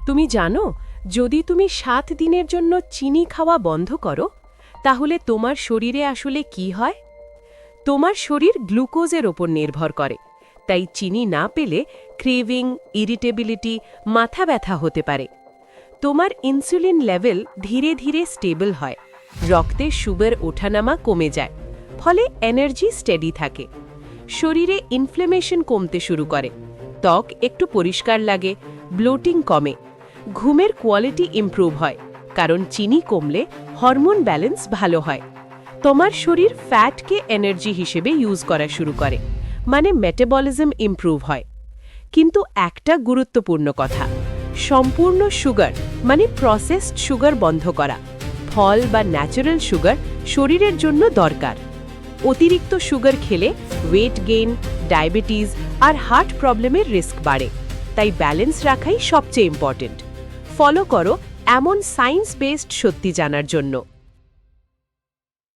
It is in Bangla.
তুমি জানো, যদি তুমি 7 দিনের জন্য চিনি খাওয়া বন্ধ করো, তাহলে তোমার শরীরে আসলে কি হয়? তোমার শরীর গ্লুকোজের ওপর নির্ভর করে, তাই চিনি না পেলে ক্রেভিং, ইরিটেবিলিটি, মাথা ব্যথা হতে পারে। তোমার ইনসুলিন লেভেল ধীরে ধীরে স্টেবল হয়, রক্তে সুগার ওঠানামা কমে যায়, ফলে এনার্জি স্টেডি থাকে। শরীরে ইনফ্লেমেশন কমতে শুরু করে, ত্বক একটু পরিষ্কার লাগে, ব্লোটিং কমে, ঘুমের কোয়ালিটি ইমপ্রুভ হয়, কারণ চিনি কমলে হরমোন ব্যালেন্স ভালো হয়। তোমার শরীর ফ্যাটকে এনার্জি হিসেবে ইউজ করা শুরু করে, মানে মেটাবলিজম ইমপ্রুভ হয়। কিন্তু একটা গুরুত্বপূর্ণ কথা, সম্পূর্ণ সুগার মানে প্রসেসড সুগার বন্ধ করা। ফল বা ন্যাচারাল সুগার শরীরের জন্য দরকার। অতিরিক্ত সুগার খেলে ওয়েট গেইন, ডায়াবেটিস আর হার্ট প্রবলেমের রিস্ক বাড়ে। তাই ব্যালেন্স রাখাই সবচেয়ে ইম্পর্টেন্ট। ফলো করো এমন সায়েন্স বেসড সত্যি জানার জন্য।